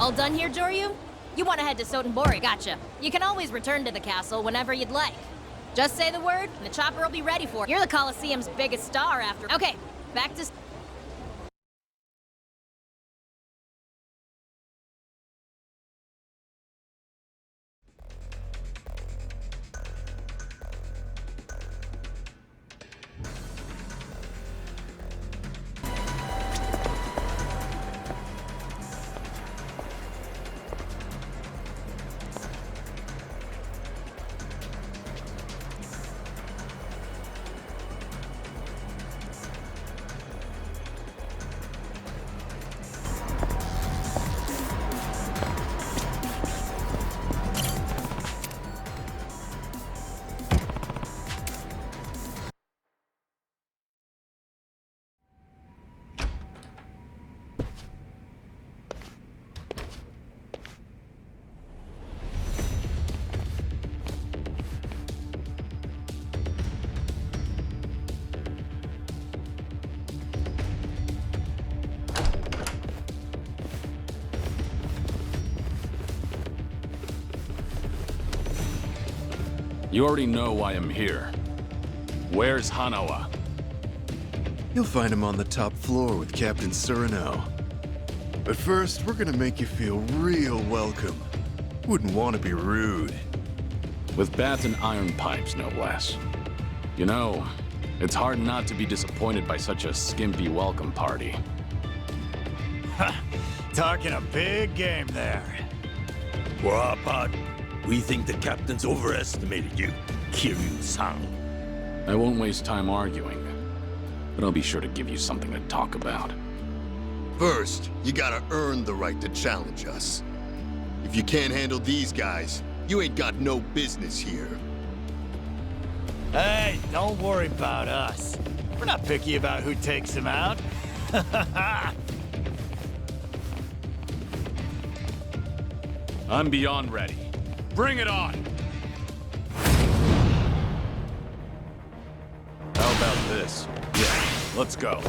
All done here, Joryu? You want to head to Sotenbori, gotcha. You can always return to the castle whenever you'd like. Just say the word, and the chopper will be ready for you. You're the Colosseum's biggest star after... Okay, back to... You already know why I'm here. Where's Hanawa? You'll find him on the top floor with Captain Surino. But first, we're gonna make you feel real welcome. Wouldn't want to be rude. With bats and iron pipes, no less. You know, it's hard not to be disappointed by such a skimpy welcome party. Talking a big game there. For our part, we think the captain's overestimated you, Kiryu-san. I won't waste time arguing, but I'll be sure to give you something to talk about. First, you gotta earn the right to challenge us. If you can't handle these guys, you ain't got no business here. Hey, don't worry about us. We're not picky about who takes him out. I'm beyond ready. Bring it on! How about this? Yeah, let's go.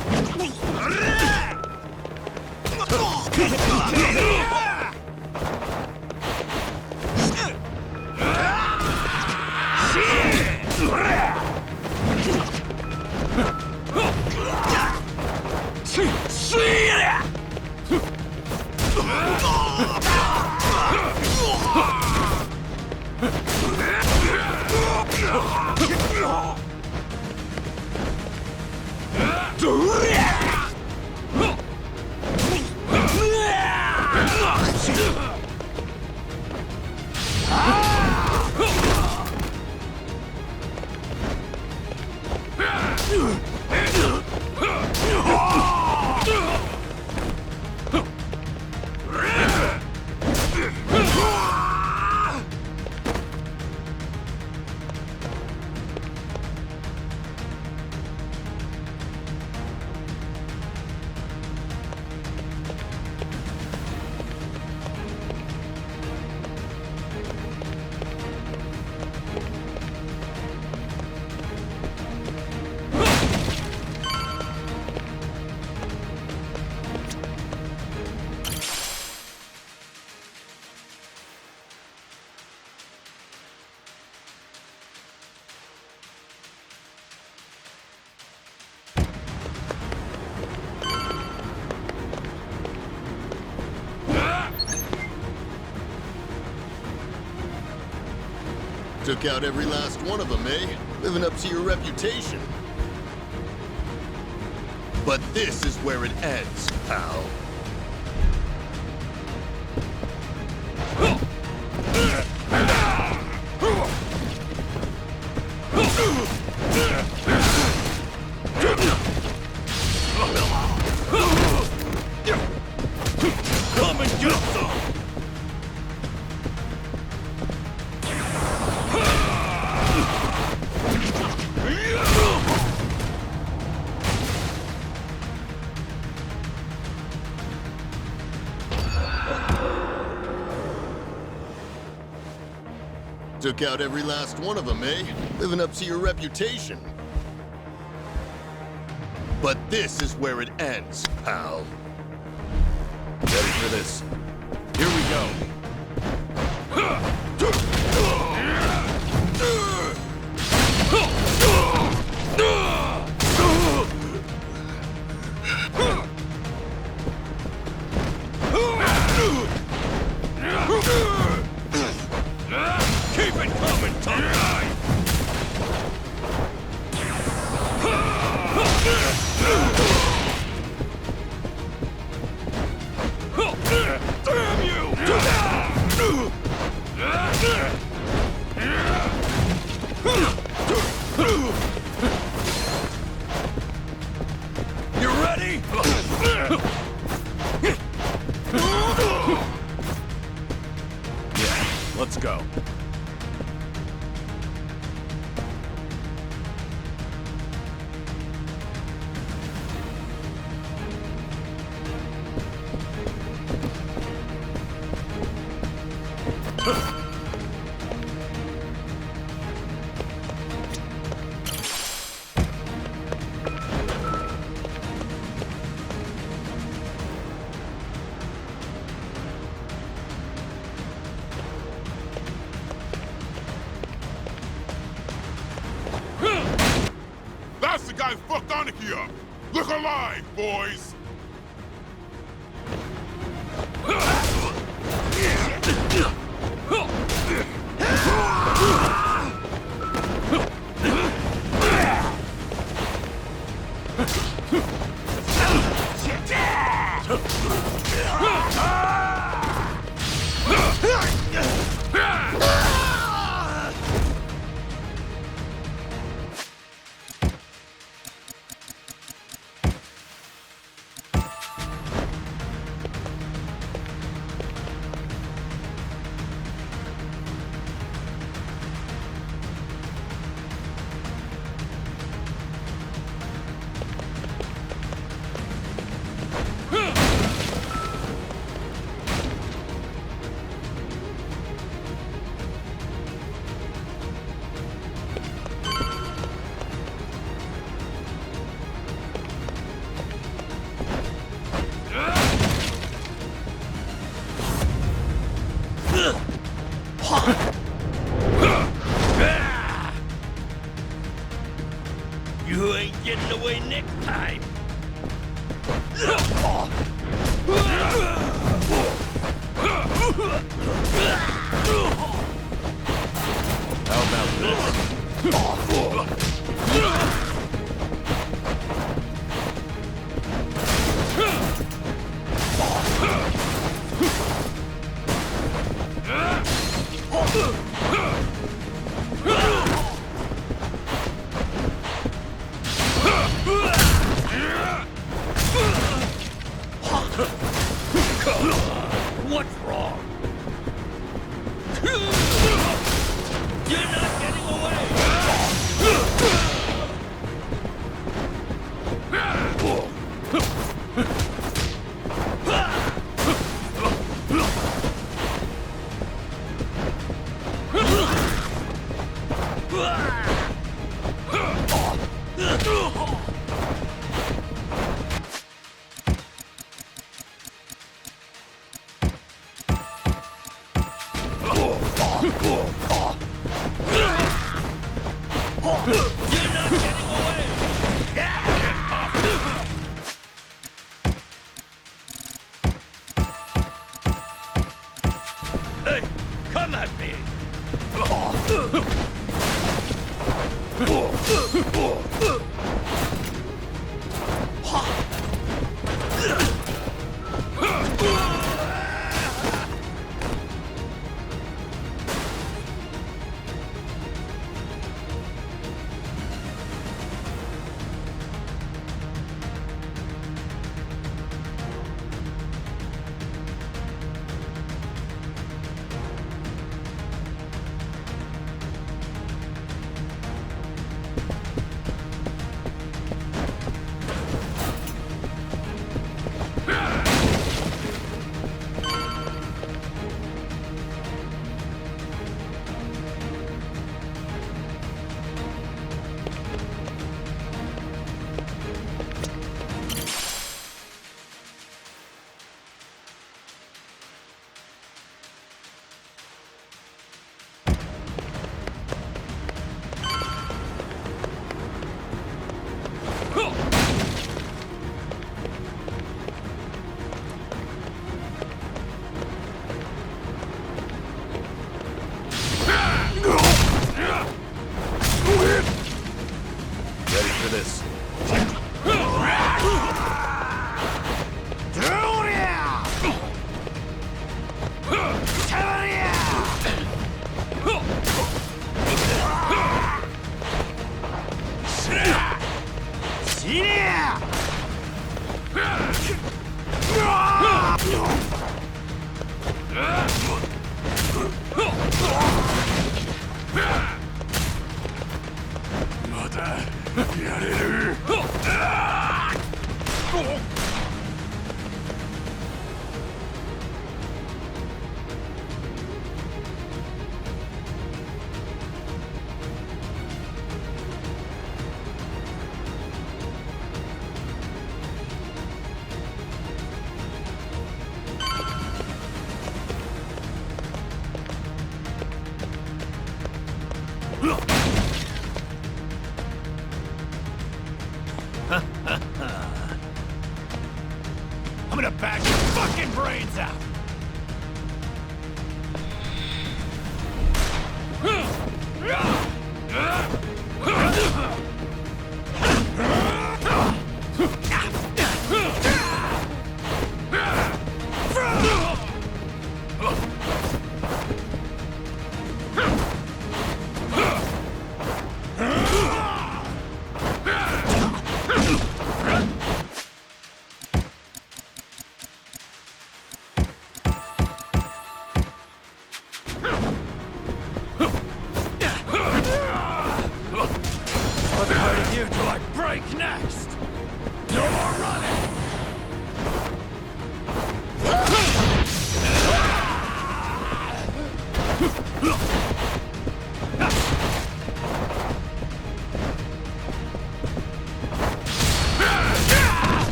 Took out every last one of them, eh? Living up to your reputation. But this is where it ends, pal. Come and get some! Took out every last one of them, eh? Living up to your reputation. But this is where it ends, pal. Ready for this? Here we Keep it coming, tough guy! Damn you! You ready? Yeah, let's go. That's the guy who fucked Anarchy up! Look alive, boys! You ain't getting away next time. How about this? What's wrong? You're not getting Hey, come at me!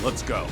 Let's go.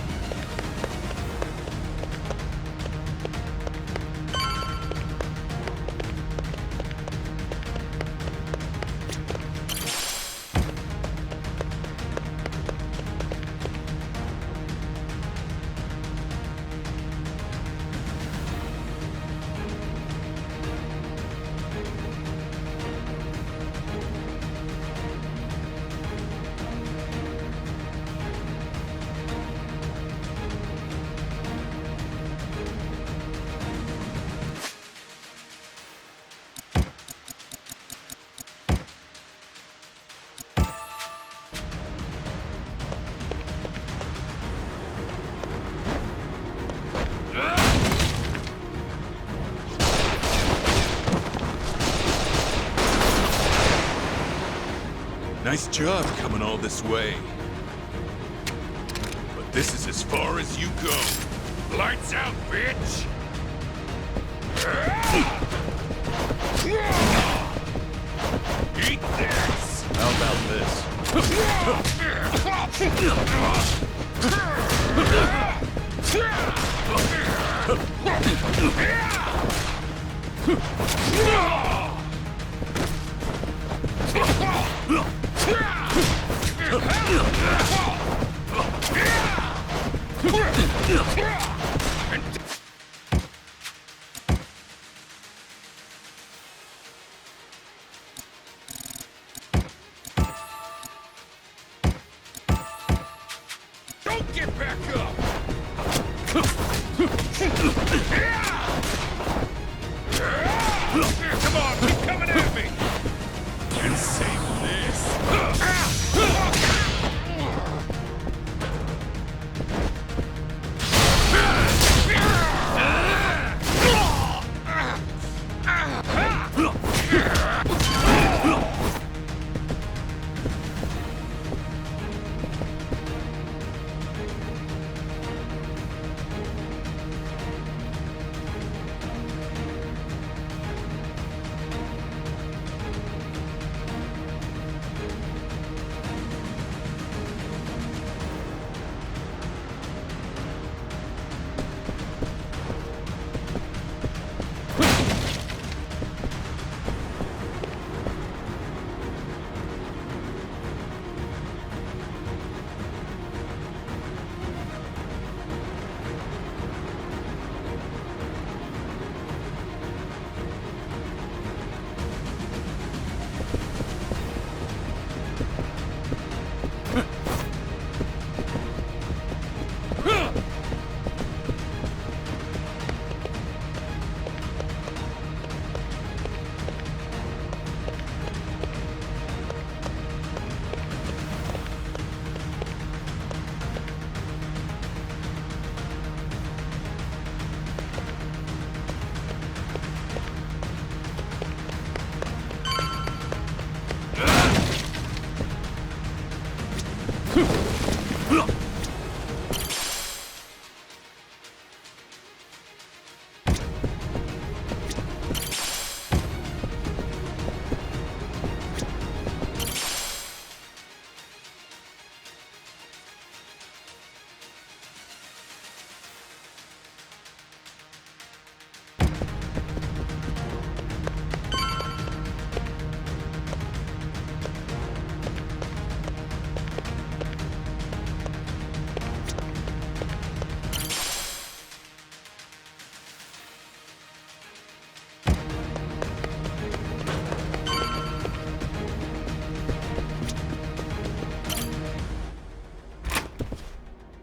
Nice job coming all this way. But this is as far as you go. Lights out, bitch! Eat this! How about this? Don't get back up! Come on, keep coming at me! And save this!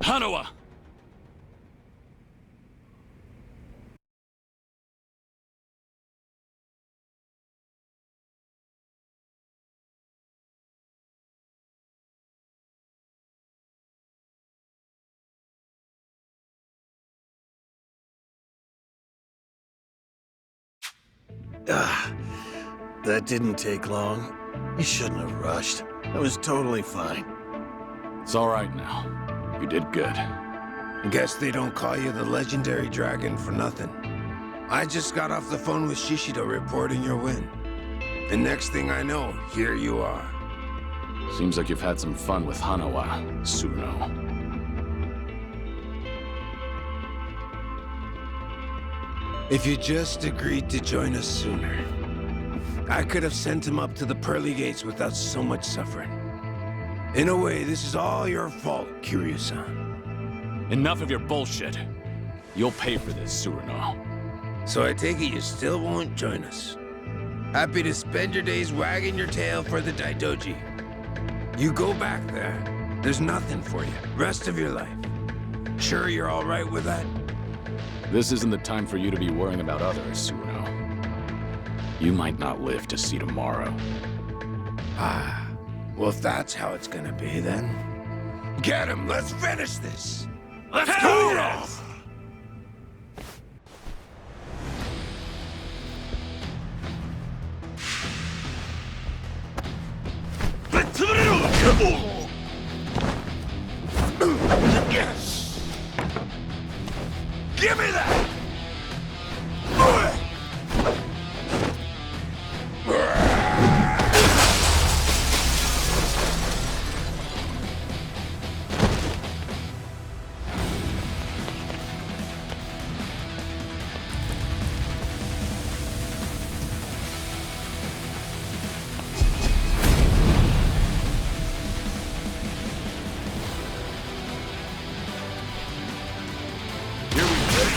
Hanawa! That didn't take long. You shouldn't have rushed. I was totally fine. It's all right now. You did good. Guess they don't call you the legendary dragon for nothing. I just got off the phone with Shishido reporting your win. And next thing I know, here you are. Seems like you've had some fun with Hanawa, Suno. If you just agreed to join us sooner, I could have sent him up to the pearly gates without so much suffering. In a way, this is all your fault, Kiryu-san. Enough of your bullshit. You'll pay for this, Surino. So I take it you still won't join us. Happy to spend your days wagging your tail for the Daidoji. You go back there, there's nothing for you, rest of your life. Sure you're all right with that? This isn't the time for you to be worrying about others, Surino. You might not live to see tomorrow. Ah, well if that's how it's gonna be then. Get him, let's finish this! Let's go! Give me that!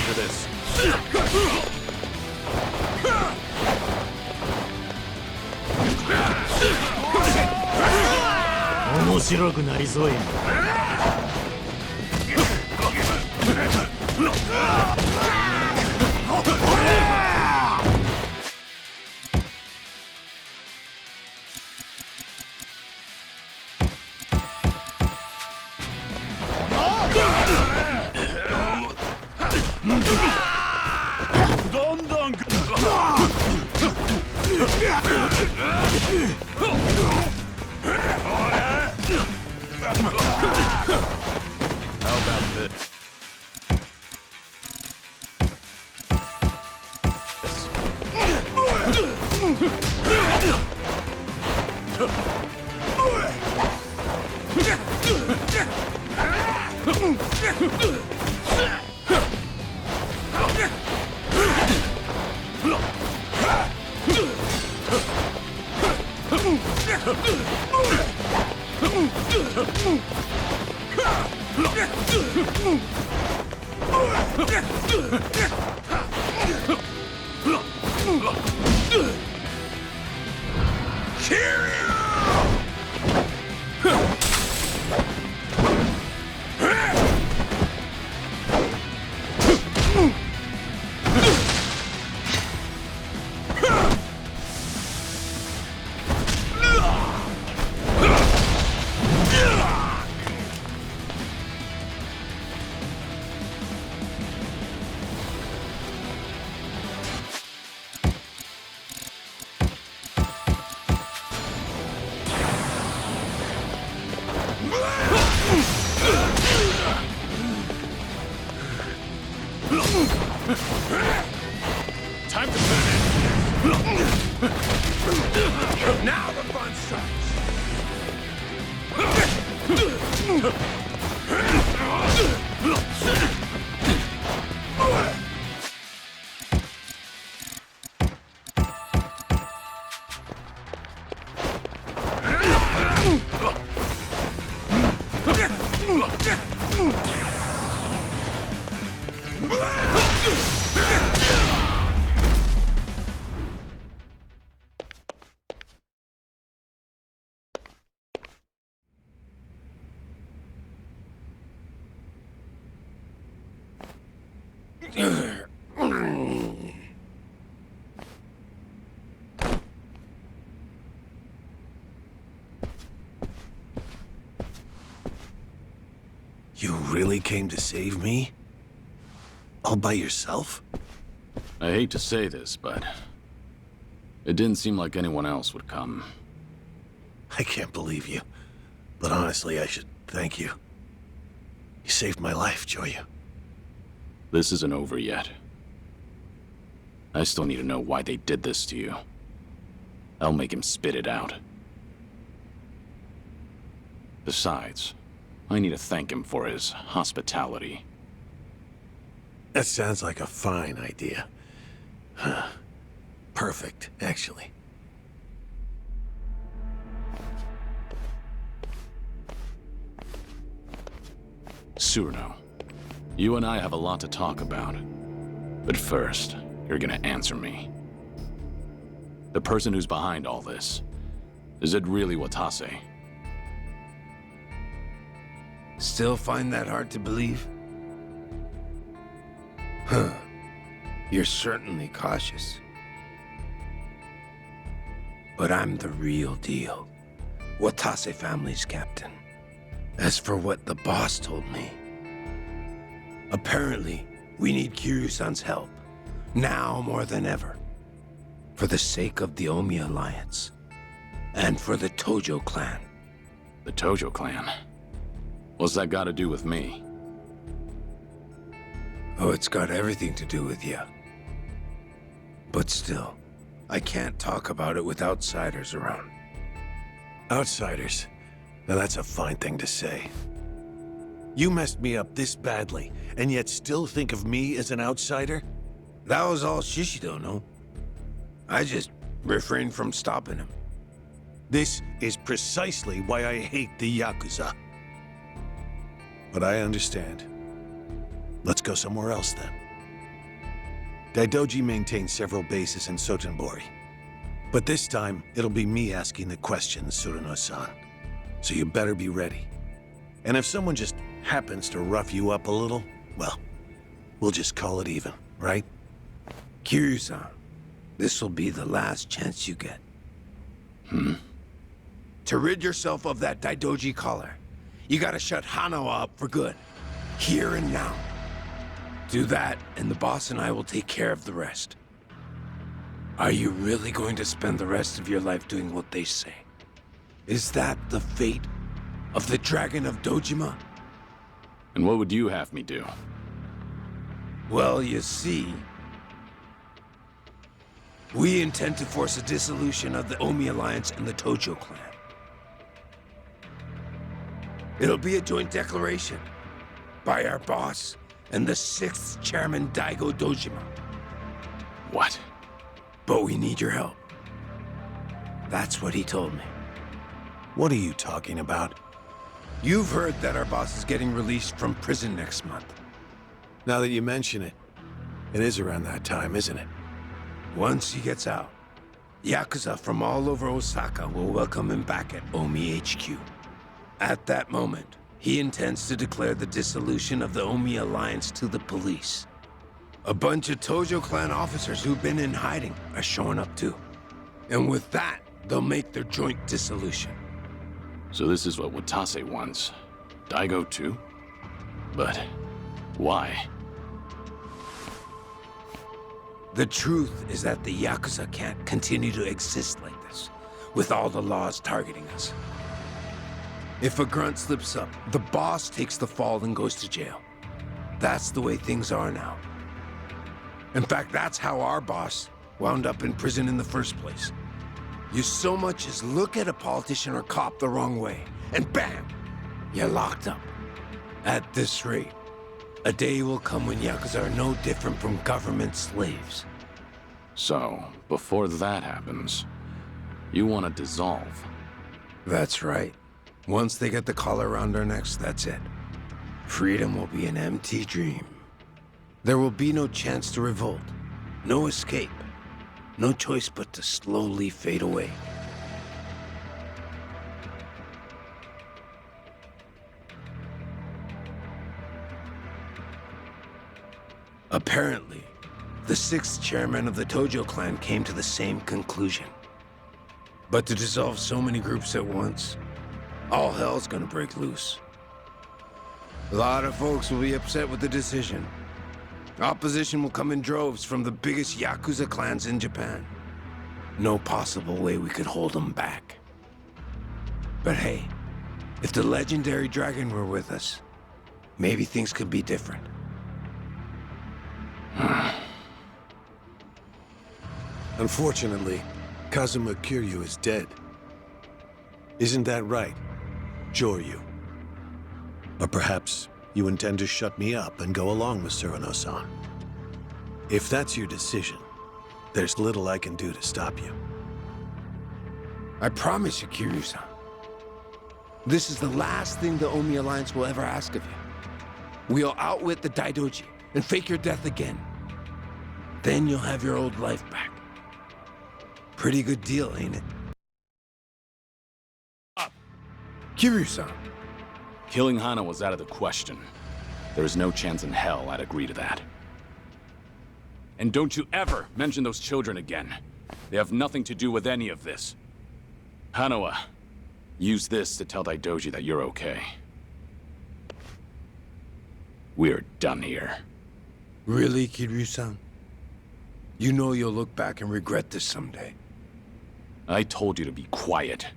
For this. 面白くなりそうや。どんどん How about this? Time to put it in. Now the fun starts! You really came to save me? All by yourself? I hate to say this, but It didn't seem like anyone else would come. I can't believe you. But honestly, I should thank you. You saved my life, Joyu. This isn't over yet. I still need to know why they did this to you. I'll make him spit it out. Besides, I need to thank him for his hospitality. That sounds like a fine idea. Huh. Perfect, actually. Cyrano, you and I have a lot to talk about. But first, you're gonna answer me. The person who's behind all this, is it really Watase? Still find that hard to believe? Huh. You're certainly cautious. But I'm the real deal. Watase family's captain. As for what the boss told me, apparently we need Kiryu-san's help, now more than ever, for the sake of the Omi Alliance, and for the Tojo clan. The Tojo clan? What's that got to do with me? Oh, it's got everything to do with you. But still, I can't talk about it with outsiders around. Outsiders? Now that's a fine thing to say. You messed me up this badly, and yet still think of me as an outsider? That was all Shishido, no? I just refrained from stopping him. This is precisely why I hate the Yakuza. But I understand. Let's go somewhere else then. Daidoji maintains several bases in Sotenbori. But this time, it'll be me asking the questions, Tsuruno-san. So you better be ready. And if someone just happens to rough you up a little, well, we'll just call it even, right? Kiryu-san, this'll be the last chance you get. To rid yourself of that Daidoji collar, you gotta shut Hanawa up for good. Here and now. Do that, and the boss and I will take care of the rest. Are you really going to spend the rest of your life doing what they say? Is that the fate of the Dragon of Dojima? And what would you have me do? Well, you see, we intend to force a dissolution of the Omi Alliance and the Tojo clan. It'll be a joint declaration by our boss and the 6th chairman, Daigo Dojima. What? But we need your help. That's what he told me. What are you talking about? You've heard that our boss is getting released from prison next month. Now that you mention it, it is around that time, isn't it? Once he gets out, Yakuza from all over Osaka will welcome him back at Omi HQ. At that moment, he intends to declare the dissolution of the Omi Alliance to the police. A bunch of Tojo clan officers who've been in hiding are showing up too. And with that, they'll make their joint dissolution. So this is what Watase wants. Daigo too? But why? The truth is that the Yakuza can't continue to exist like this, with all the laws targeting us. If a grunt slips up, the boss takes the fall and goes to jail. That's the way things are now. In fact, that's how our boss wound up in prison in the first place. You so much as look at a politician or cop the wrong way, and bam! You're locked up. At this rate, a day will come when Yakuza are no different from government slaves. So, before that happens, you want to dissolve? That's right. Once they get the collar around our necks, that's it. Freedom will be an empty dream. There will be no chance to revolt, no escape, no choice but to slowly fade away. Apparently, the 6th chairman of the Tojo clan came to the same conclusion. But to dissolve so many groups at once, all hell's gonna break loose. A lot of folks will be upset with the decision. Opposition will come in droves from the biggest Yakuza clans in Japan. No possible way we could hold them back. But hey, if the legendary dragon were with us, maybe things could be different. Unfortunately, Kazuma Kiryu is dead. Isn't that right, Joryu? Or perhaps you intend to shut me up and go along with Surano-san. If that's your decision, there's little I can do to stop you. I promise you, Kiryu-san. This is the last thing the Omi Alliance will ever ask of you. We'll outwit the Daidoji and fake your death again. Then you'll have your old life back. Pretty good deal, ain't it? Kiryu-san. Killing Hana was out of the question. There is no chance in hell I'd agree to that. And don't you ever mention those children again. They have nothing to do with any of this. Hanawa, use this to tell Daidoji that you're okay. We're done here. Really, Kiryu-san? You know you'll look back and regret this someday. I told you to be quiet.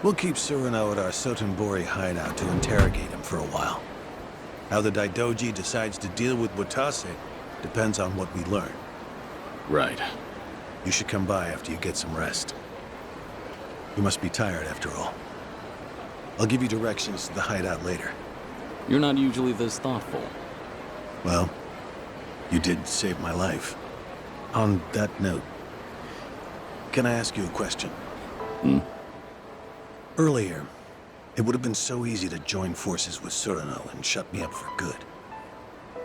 We'll keep Surano at our Sotenbori hideout to interrogate him for a while. How the Daidoji decides to deal with Watase depends on what we learn. Right. You should come by after you get some rest. You must be tired after all. I'll give you directions to the hideout later. You're not usually this thoughtful. Well, you did save my life. On that note, can I ask you a question? Earlier, it would have been so easy to join forces with Surano and shut me up for good.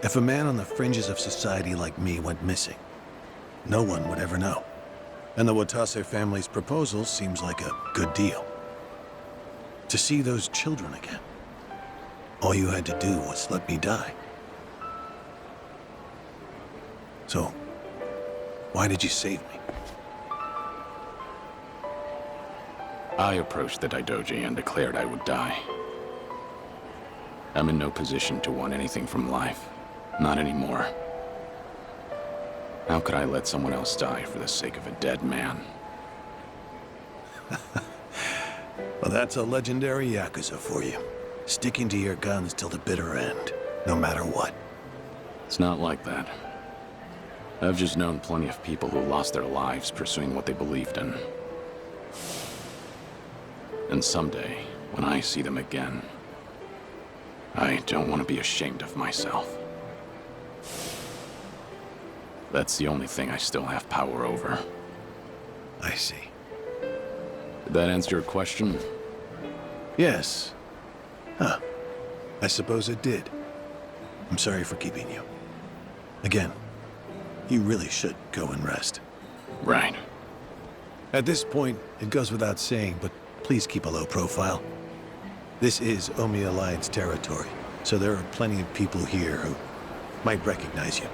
If a man on the fringes of society like me went missing, no one would ever know. And the Watase family's proposal seems like a good deal. To see those children again, all you had to do was let me die. So, why did you save me? I approached the Daidoji and declared I would die. I'm in no position to want anything from life. Not anymore. How could I let someone else die for the sake of a dead man? Well, that's a legendary Yakuza for you. Sticking to your guns till the bitter end, no matter what. It's not like that. I've just known plenty of people who lost their lives pursuing what they believed in. And someday, when I see them again, I don't want to be ashamed of myself. That's the only thing I still have power over. I see. Did that answer your question? Yes. Huh. I suppose it did. I'm sorry for keeping you. Again, you really should go and rest. Right. At this point, it goes without saying, but please keep a low profile. This is Omi Alliance territory, so there are plenty of people here who might recognize you.